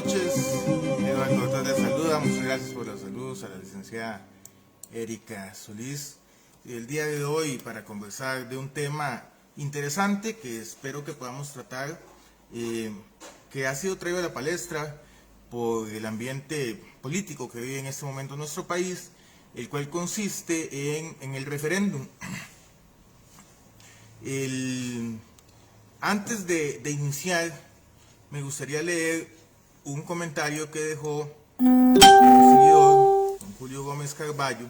noches. Eduardo Cortés les saluda. Muchas gracias por los saludos a la licenciada Erika Solís. Y el día de hoy para conversar de un tema interesante que espero que podamos tratar, que ha sido traído a la palestra por el ambiente político que vive en este momento en nuestro país, el cual consiste en el referéndum. Antes de iniciar, me gustaría leer un comentario que dejó un seguidor, don Julio Gómez Carballo,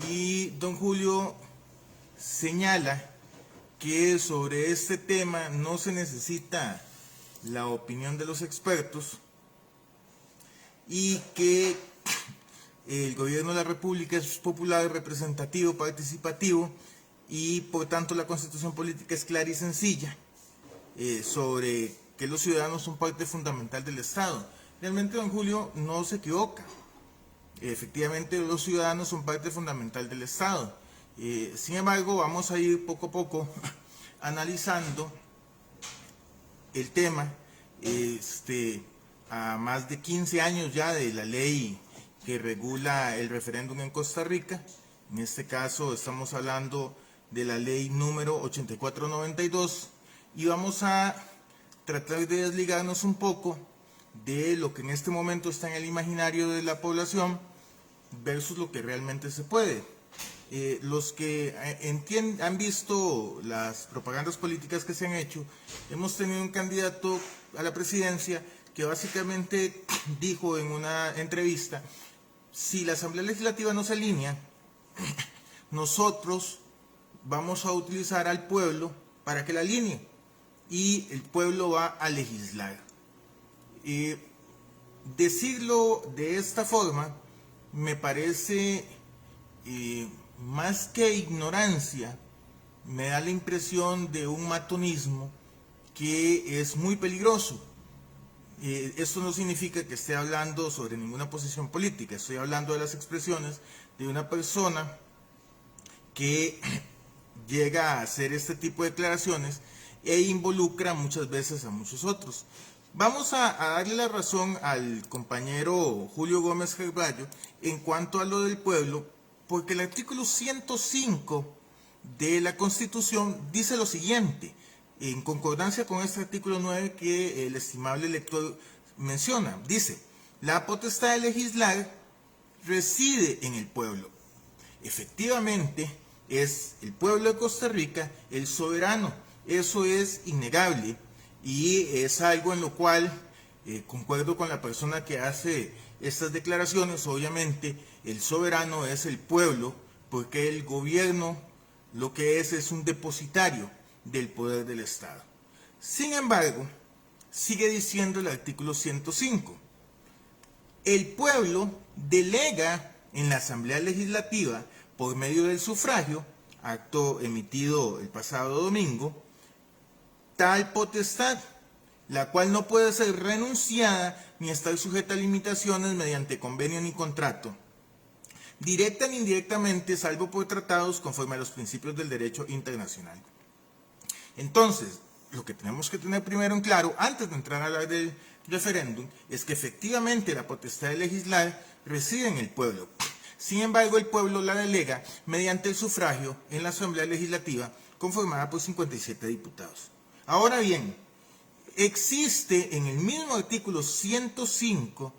y don Julio señala que sobre este tema no se necesita la opinión de los expertos y que el gobierno de la República es popular, representativo, participativo y por tanto la constitución política es clara y sencilla sobre que los ciudadanos son parte fundamental del Estado. Realmente don Julio no se equivoca. Efectivamente los ciudadanos son parte fundamental del Estado. Sin embargo, vamos a ir poco a poco analizando el tema a más de 15 años ya de la ley que regula el referéndum en Costa Rica. En este caso estamos hablando de la ley número 8492 y vamos a tratar de desligarnos un poco de lo que en este momento está en el imaginario de la población versus lo que realmente se puede. Los que han visto las propagandas políticas que se han hecho, hemos tenido un candidato a la presidencia que básicamente dijo en una entrevista: si la Asamblea Legislativa no se alinea, nosotros vamos a utilizar al pueblo para que la alinee y el pueblo va a legislar. Decirlo de esta forma me parece más que ignorancia, me da la impresión de un matonismo que es muy peligroso. Esto no significa que esté hablando sobre ninguna posición política, estoy hablando de las expresiones de una persona que llega a hacer este tipo de declaraciones e involucra muchas veces a muchos otros. Vamos a darle la razón al compañero Julio Gómez Carballo en cuanto a lo del pueblo, porque el artículo 105 de la Constitución dice lo siguiente, en concordancia con este artículo 9 que el estimable lector menciona. Dice: la potestad de legislar reside en el pueblo. Efectivamente, es el pueblo de Costa Rica el soberano, eso es innegable y es algo en lo cual concuerdo con la persona que hace estas declaraciones. Obviamente el soberano es el pueblo, porque el gobierno lo que es un depositario del poder del Estado. Sin embargo, sigue diciendo el artículo 105, el pueblo delega en la Asamblea Legislativa por medio del sufragio, acto emitido el pasado domingo, tal potestad, la cual no puede ser renunciada ni estar sujeta a limitaciones mediante convenio ni contrato, directa ni indirectamente, salvo por tratados conforme a los principios del derecho internacional. Entonces, lo que tenemos que tener primero en claro, antes de entrar a hablar del referéndum, es que efectivamente la potestad de legislar reside en el pueblo. Sin embargo, el pueblo la delega mediante el sufragio en la Asamblea Legislativa conformada por 57 diputados. Ahora bien, existe en el mismo artículo 105,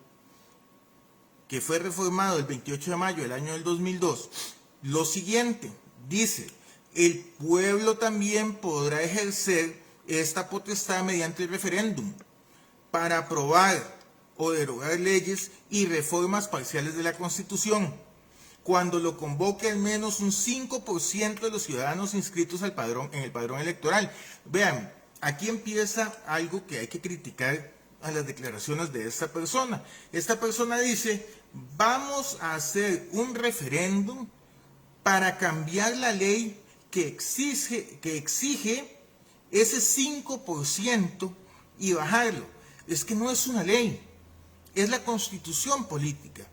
que fue reformado el 28 de mayo del año del 2002, lo siguiente, dice: el pueblo también podrá ejercer esta potestad mediante el referéndum para aprobar o derogar leyes y reformas parciales de la Constitución, cuando lo convoque al menos un 5% de los ciudadanos inscritos en el padrón electoral. Vean, aquí empieza algo que hay que criticar a las declaraciones de esta persona. Esta persona dice: vamos a hacer un referéndum para cambiar la ley que exige ese 5% y bajarlo. Es que no es una ley, es la Constitución política.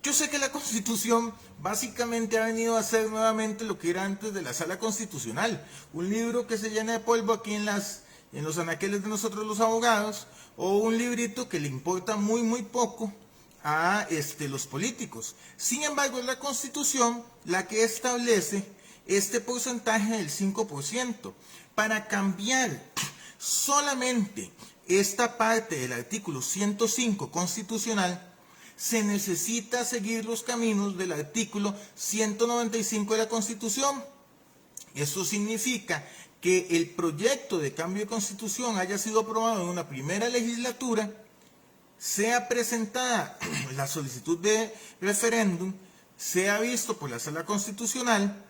Yo sé que la Constitución básicamente ha venido a hacer nuevamente lo que era antes de la Sala Constitucional, un libro que se llena de polvo aquí en los anaqueles de nosotros los abogados, o un librito que le importa muy poco a los políticos. Sin embargo, es la Constitución la que establece este porcentaje del 5%. Para cambiar solamente esta parte del artículo 105 constitucional, se necesita seguir los caminos del artículo 195 de la Constitución. Eso significa que el proyecto de cambio de Constitución haya sido aprobado en una primera legislatura, sea presentada la solicitud de referéndum, sea visto por la Sala Constitucional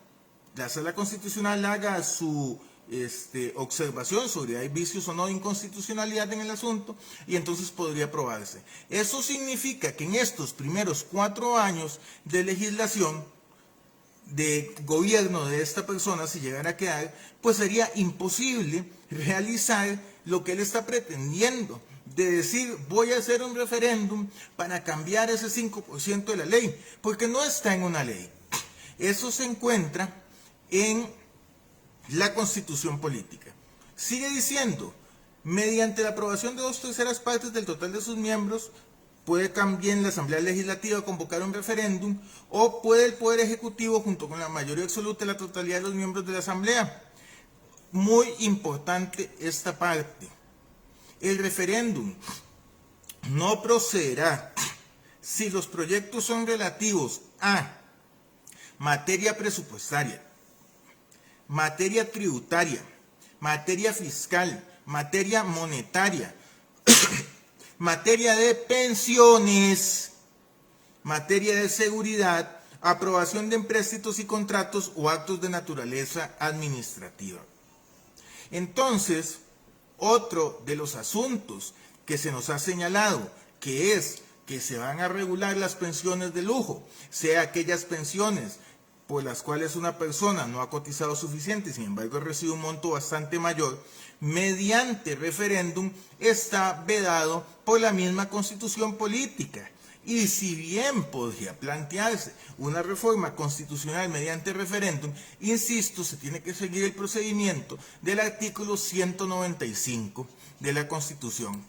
haga su observación sobre si hay vicios o no de inconstitucionalidad en el asunto, y entonces podría aprobarse. Eso significa que en estos primeros 4 años de legislación, de gobierno de esta persona, si llegara a quedar, pues sería imposible realizar lo que él está pretendiendo, de decir, voy a hacer un referéndum para cambiar ese 5% de la ley, porque no está en una ley. Eso se encuentra en la Constitución política. Sigue diciendo, mediante la aprobación de 2/3 partes del total de sus miembros, puede también la Asamblea Legislativa convocar un referéndum, o puede el Poder Ejecutivo, junto con la mayoría absoluta de la totalidad de los miembros de la Asamblea. Muy importante esta parte. El referéndum no procederá si los proyectos son relativos a materia presupuestaria, materia tributaria, materia fiscal, materia monetaria, materia de pensiones, materia de seguridad, aprobación de empréstitos y contratos o actos de naturaleza administrativa. Entonces, otro de los asuntos que se nos ha señalado, que es que se van a regular las pensiones de lujo, sea aquellas pensiones por las cuales una persona no ha cotizado suficiente, sin embargo recibe un monto bastante mayor, mediante referéndum, está vedado por la misma Constitución política. Y si bien podría plantearse una reforma constitucional mediante referéndum, insisto, se tiene que seguir el procedimiento del artículo 195 de la Constitución.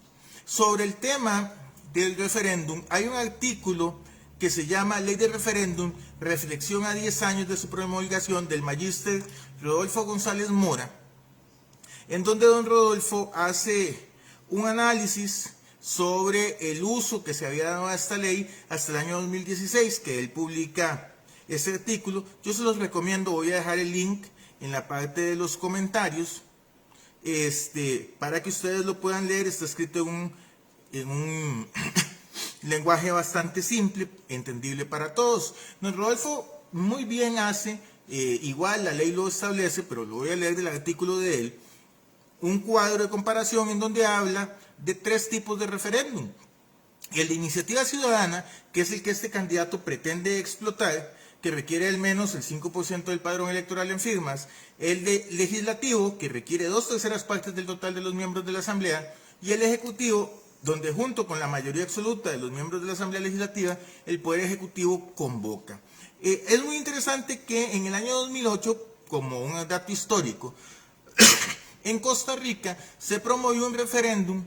Sobre el tema del referéndum, hay un artículo que se llama Ley de Referéndum, reflexión a 10 años de su promulgación, del magíster Rodolfo González Mora, en donde don Rodolfo hace un análisis sobre el uso que se había dado a esta ley hasta el año 2016, que él publica ese artículo. Yo se los recomiendo, voy a dejar el link en la parte de los comentarios, para que ustedes lo puedan leer. Está escrito en un lenguaje bastante simple, entendible para todos. Don Rodolfo muy bien hace, igual la ley lo establece, pero lo voy a leer del artículo de él, un cuadro de comparación en donde habla de 3 tipos de referéndum. El de iniciativa ciudadana, que es el que este candidato pretende explotar, que requiere al menos el 5% del padrón electoral en firmas; el de legislativo, que requiere 2/3 partes del total de los miembros de la Asamblea; y el ejecutivo, donde junto con la mayoría absoluta de los miembros de la Asamblea Legislativa, el Poder Ejecutivo convoca. Es muy interesante que en el año 2008, como un dato histórico, en Costa Rica se promovió un referéndum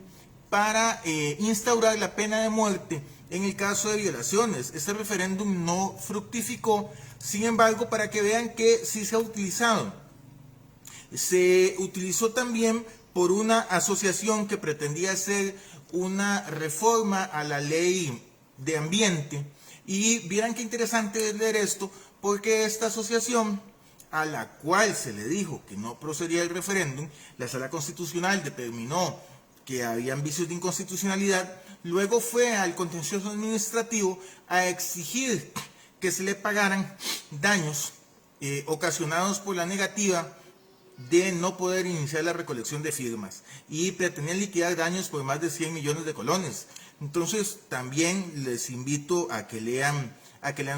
para instaurar la pena de muerte en el caso de violaciones. Este referéndum no fructificó, sin embargo, para que vean que sí se ha utilizado. Se utilizó también por una asociación que pretendía hacer una reforma a la ley de ambiente, y vieran qué interesante es leer esto, porque esta asociación, a la cual se le dijo que no procedía el referéndum, la Sala Constitucional determinó que habían vicios de inconstitucionalidad, luego fue al contencioso administrativo a exigir que se le pagaran daños ocasionados por la negativa de no poder iniciar la recolección de firmas, y pretendían liquidar daños por más de 100 millones de colones. Entonces también les invito a que lean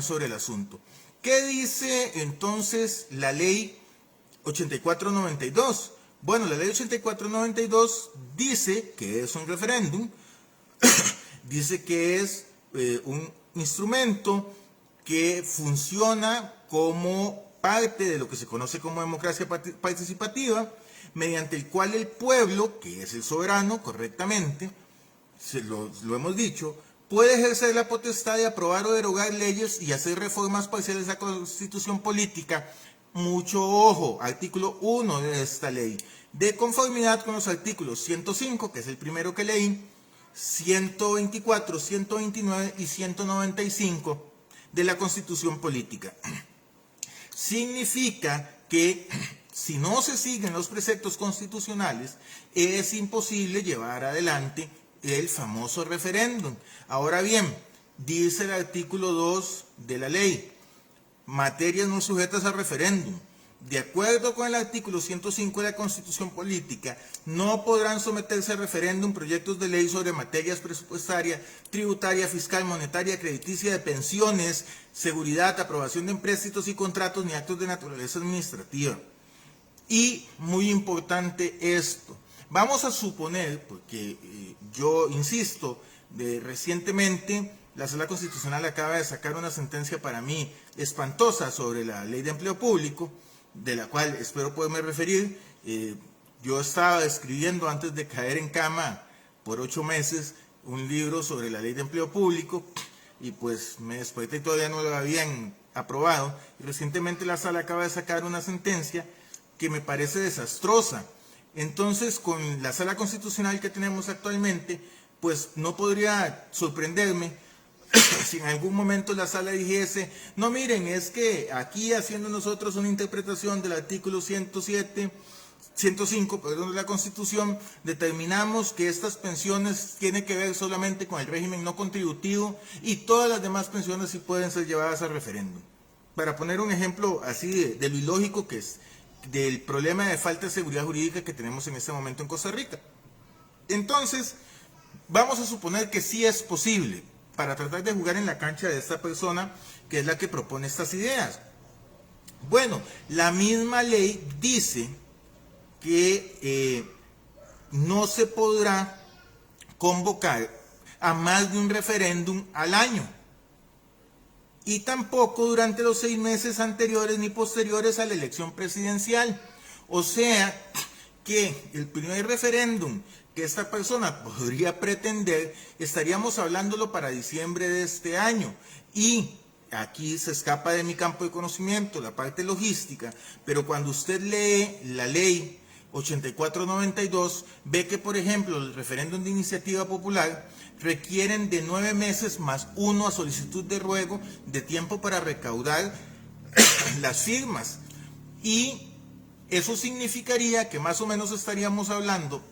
sobre el asunto. ¿Qué dice entonces la ley 8492? Bueno, la ley 8492 dice que es un referéndum, dice que es un instrumento que funciona como parte de lo que se conoce como democracia participativa, mediante el cual el pueblo, que es el soberano correctamente, lo hemos dicho, puede ejercer la potestad de aprobar o derogar leyes y hacer reformas parciales a la Constitución política. Mucho ojo, artículo 1 de esta ley, de conformidad con los artículos 105, que es el primero que leí, 124, 129 y 195 de la Constitución política. Significa que si no se siguen los preceptos constitucionales, es imposible llevar adelante el famoso referéndum. Ahora bien, dice el artículo 2 de la ley, materias no sujetas a referéndum. De acuerdo con el artículo 105 de la Constitución Política, no podrán someterse a referéndum proyectos de ley sobre materias presupuestaria, tributaria, fiscal, monetaria, crediticia, de pensiones, seguridad, aprobación de empréstitos y contratos, ni actos de naturaleza administrativa. Y muy importante esto, vamos a suponer, porque yo insisto, recientemente la Sala Constitucional acaba de sacar una sentencia para mí espantosa sobre la Ley de Empleo Público, de la cual espero poderme referir. Yo estaba escribiendo antes de caer en cama por 8 meses un libro sobre la Ley de Empleo Público y pues me desperté y todavía no lo habían aprobado. Y recientemente la Sala acaba de sacar una sentencia que me parece desastrosa. Entonces, con la Sala Constitucional que tenemos actualmente, pues no podría sorprenderme si en algún momento la Sala dijese, no miren, es que aquí haciendo nosotros una interpretación del artículo 105 de la Constitución, determinamos que estas pensiones tienen que ver solamente con el régimen no contributivo y todas las demás pensiones sí pueden ser llevadas a referéndum. Para poner un ejemplo así de lo ilógico que es, del problema de falta de seguridad jurídica que tenemos en este momento en Costa Rica. Entonces, vamos a suponer que sí es posible, para tratar de jugar en la cancha de esta persona que es la que propone estas ideas. Bueno, la misma ley dice que no se podrá convocar a más de un referéndum al año y tampoco durante los 6 meses anteriores ni posteriores a la elección presidencial. O sea que el primer referéndum que esta persona podría pretender, estaríamos hablándolo para diciembre de este año. Y aquí se escapa de mi campo de conocimiento la parte logística, pero cuando usted lee la ley 8492, ve que, por ejemplo, el referéndum de iniciativa popular requieren de 9 meses más 1 a solicitud de ruego de tiempo para recaudar las firmas. Y eso significaría que más o menos estaríamos hablando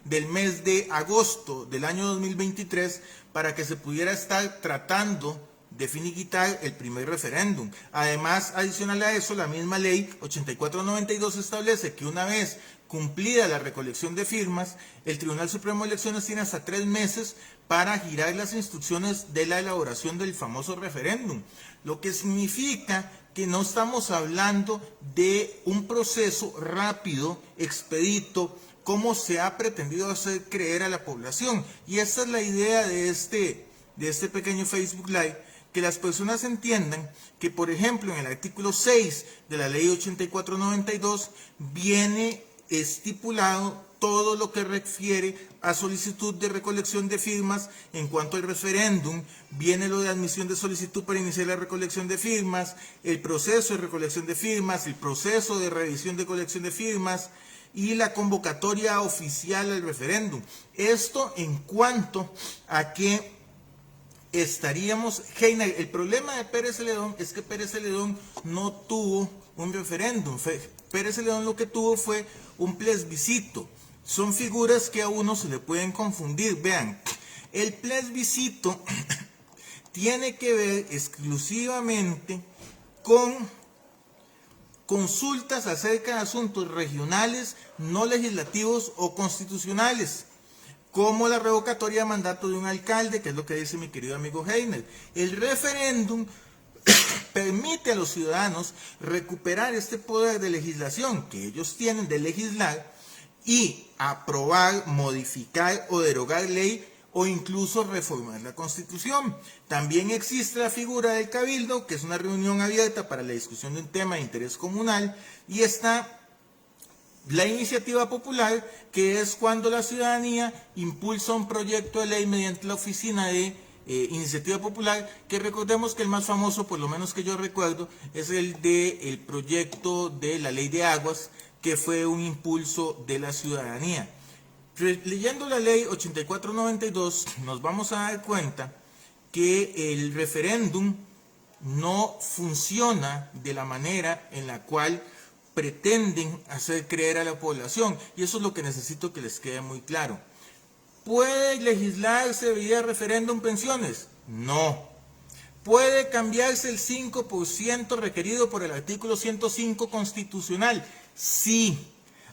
del mes de agosto del año 2023 para que se pudiera estar tratando de finiquitar el primer referéndum. Además, adicional a eso, la misma ley 8492 establece que una vez cumplida la recolección de firmas, el Tribunal Supremo de Elecciones tiene hasta 3 meses para girar las instrucciones de la elaboración del famoso referéndum, lo que significa que no estamos hablando de un proceso rápido, expedito, como se ha pretendido hacer creer a la población. Y esa es la idea de este pequeño Facebook Live, que las personas entiendan que, por ejemplo, en el artículo 6 de la ley 8492 viene estipulado todo lo que refiere a solicitud de recolección de firmas. En cuanto al referéndum, viene lo de admisión de solicitud para iniciar la recolección de firmas, el proceso de recolección de firmas, el proceso de revisión de colección de firmas y la convocatoria oficial al referéndum. Esto en cuanto a que estaríamos, Heiner, el problema de Pérez Celedón es que Pérez Celedón no tuvo un referéndum. Pérez Celedón lo que tuvo fue un plebiscito. Son figuras que a uno se le pueden confundir. Vean, el plebiscito tiene que ver exclusivamente con consultas acerca de asuntos regionales, no legislativos o constitucionales, como la revocatoria de mandato de un alcalde, que es lo que dice mi querido amigo Heiner. El referéndum permite a los ciudadanos recuperar este poder de legislación que ellos tienen de legislar y aprobar, modificar o derogar ley o incluso reformar la Constitución. También existe la figura del cabildo, que es una reunión abierta para la discusión de un tema de interés comunal, y está la iniciativa popular, que es cuando la ciudadanía impulsa un proyecto de ley mediante la oficina de iniciativa popular, que recordemos que el más famoso, por lo menos que yo recuerdo, es el del proyecto de la ley de aguas, que fue un impulso de la ciudadanía. Leyendo la ley 8492 nos vamos a dar cuenta que el referéndum no funciona de la manera en la cual pretenden hacer creer a la población, y eso es lo que necesito que les quede muy claro. ¿Puede legislarse vía referéndum pensiones? No. ¿Puede cambiarse el 5% requerido por el artículo 105 constitucional? Sí.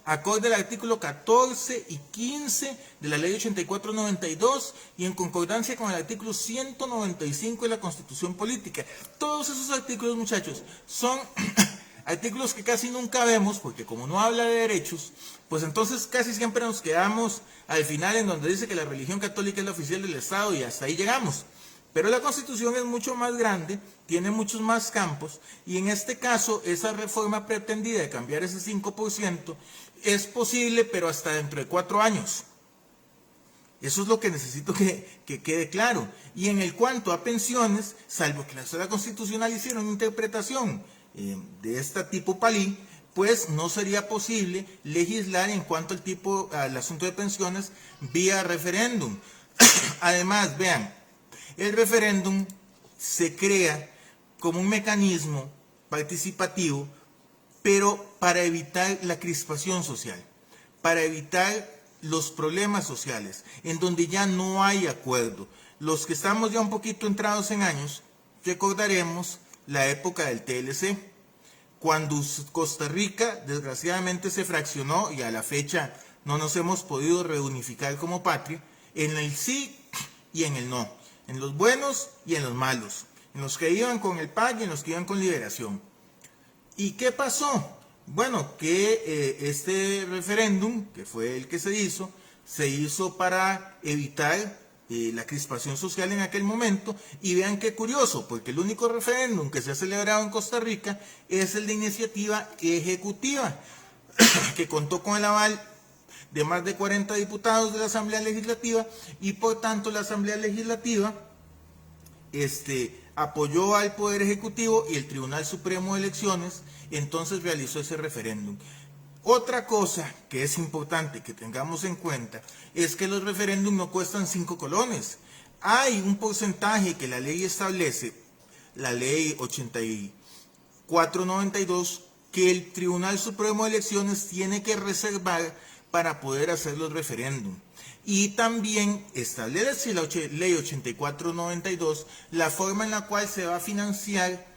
Acorde al artículo 14 y 15 de la ley 8492 y en concordancia con el artículo 195 de la Constitución Política. Todos esos artículos, muchachos, son artículos que casi nunca vemos, porque como no habla de derechos, pues entonces casi siempre nos quedamos al final en donde dice que la religión católica es la oficial del Estado y hasta ahí llegamos. Pero la Constitución es mucho más grande, tiene muchos más campos, y en este caso esa reforma pretendida de cambiar ese 5% es posible, pero hasta dentro de 4 años. Eso es lo que necesito que quede claro. Y en el cuanto a pensiones, salvo que la Sala Constitucional hiciera una interpretación de este tipo palí, pues no sería posible legislar en cuanto al asunto de pensiones vía referéndum. Además, vean, el referéndum se crea como un mecanismo participativo, pero para evitar la crispación social, para evitar los problemas sociales, en donde ya no hay acuerdo. Los que estamos ya un poquito entrados en años, recordaremos la época del TLC, cuando Costa Rica desgraciadamente se fraccionó y a la fecha no nos hemos podido reunificar como patria, en el sí y en el no, en los buenos y en los malos, en los que iban con el PAC y en los que iban con Liberación. ¿Y qué pasó? Bueno, que este referéndum, que fue el que se hizo para evitar la crispación social en aquel momento, y vean qué curioso, porque el único referéndum que se ha celebrado en Costa Rica es el de iniciativa ejecutiva, que contó con el aval de más de 40 diputados de la Asamblea Legislativa, y por tanto la Asamblea Legislativa apoyó al Poder Ejecutivo y el Tribunal Supremo de Elecciones entonces realizó ese referéndum. Otra cosa que es importante que tengamos en cuenta es que los referéndums no cuestan 5 colones. Hay un porcentaje que la ley establece, la ley 8492, que el Tribunal Supremo de Elecciones tiene que reservar para poder hacer los referéndums. Y también establece la ley 8492 la forma en la cual se va a financiar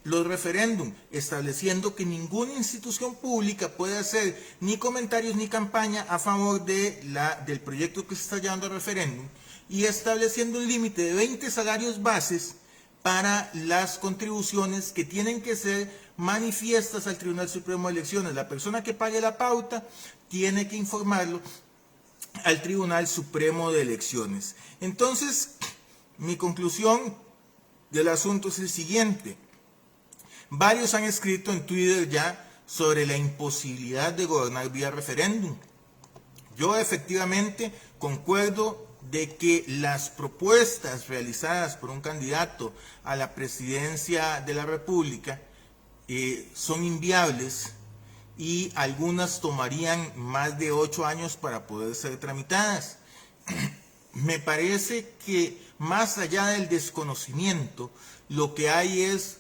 los referéndums, estableciendo que ninguna institución pública puede hacer ni comentarios ni campaña a favor del proyecto que se está llevando a referéndum, y estableciendo un límite de 20 salarios bases para las contribuciones que tienen que ser manifiestas al Tribunal Supremo de Elecciones. La persona que pague la pauta tiene que informarlo al Tribunal Supremo de Elecciones. Entonces, mi conclusión del asunto es el siguiente. Varios han escrito en Twitter ya sobre la imposibilidad de gobernar vía referéndum. Yo efectivamente concuerdo de que las propuestas realizadas por un candidato a la presidencia de la República son inviables, y algunas tomarían más de 8 años para poder ser tramitadas. Me parece que más allá del desconocimiento, lo que hay es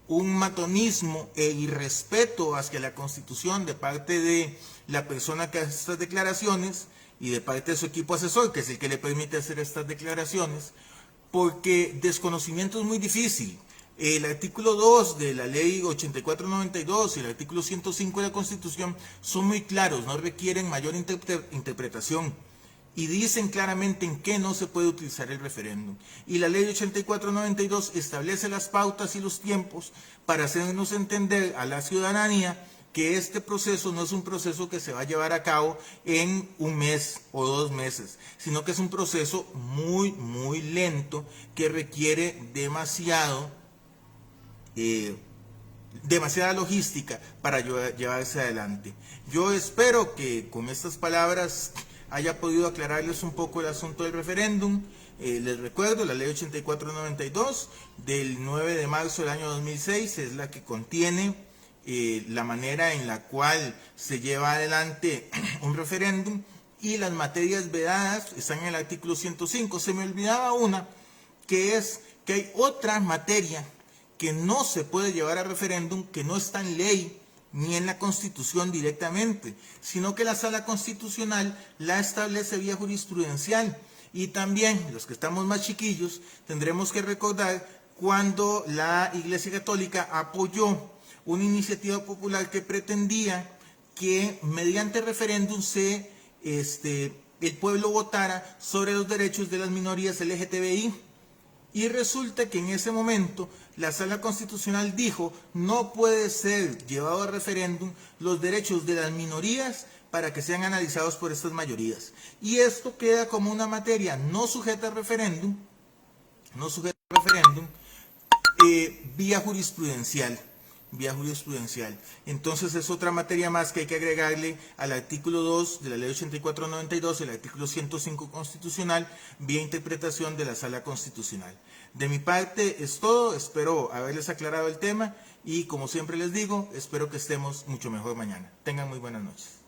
un matonismo e irrespeto hacia la Constitución de parte de la persona que hace estas declaraciones y de parte de su equipo asesor, que es el que le permite hacer estas declaraciones, porque desconocimiento es muy difícil. El artículo 2 de la ley 8492 y el artículo 105 de la Constitución son muy claros, no requieren mayor interpretación, y dicen claramente en qué no se puede utilizar el referéndum. Y la ley 8492 establece las pautas y los tiempos para hacernos entender a la ciudadanía que este proceso no es un proceso que se va a llevar a cabo en un mes o 2 meses, sino que es un proceso muy, muy lento que requiere demasiado demasiada logística para llevarse adelante. Yo espero que con estas palabras haya podido aclararles un poco el asunto del referéndum. Les recuerdo, la ley 8492 del 9 de marzo del año 2006 es la que contiene la manera en la cual se lleva adelante un referéndum, y las materias vedadas están en el artículo 105. Se me olvidaba una, que es que hay otra materia que no se puede llevar a referéndum, que no está en ley ni en la Constitución directamente, sino que la Sala Constitucional la establece vía jurisprudencial. Y también, los que estamos más chiquillos, tendremos que recordar cuando la Iglesia Católica apoyó una iniciativa popular que pretendía que mediante referéndum el pueblo votara sobre los derechos de las minorías LGTBI. Y resulta que en ese momento la Sala Constitucional dijo: no puede ser llevado a referéndum los derechos de las minorías para que sean analizados por estas mayorías. Y esto queda como una materia no sujeta a referéndum, vía jurisprudencial. Entonces es otra materia más que hay que agregarle al artículo 2 de la ley 8492, el artículo 105 constitucional, vía interpretación de la Sala Constitucional. De mi parte es todo, espero haberles aclarado el tema y, como siempre les digo, espero que estemos mucho mejor mañana. Tengan muy buenas noches.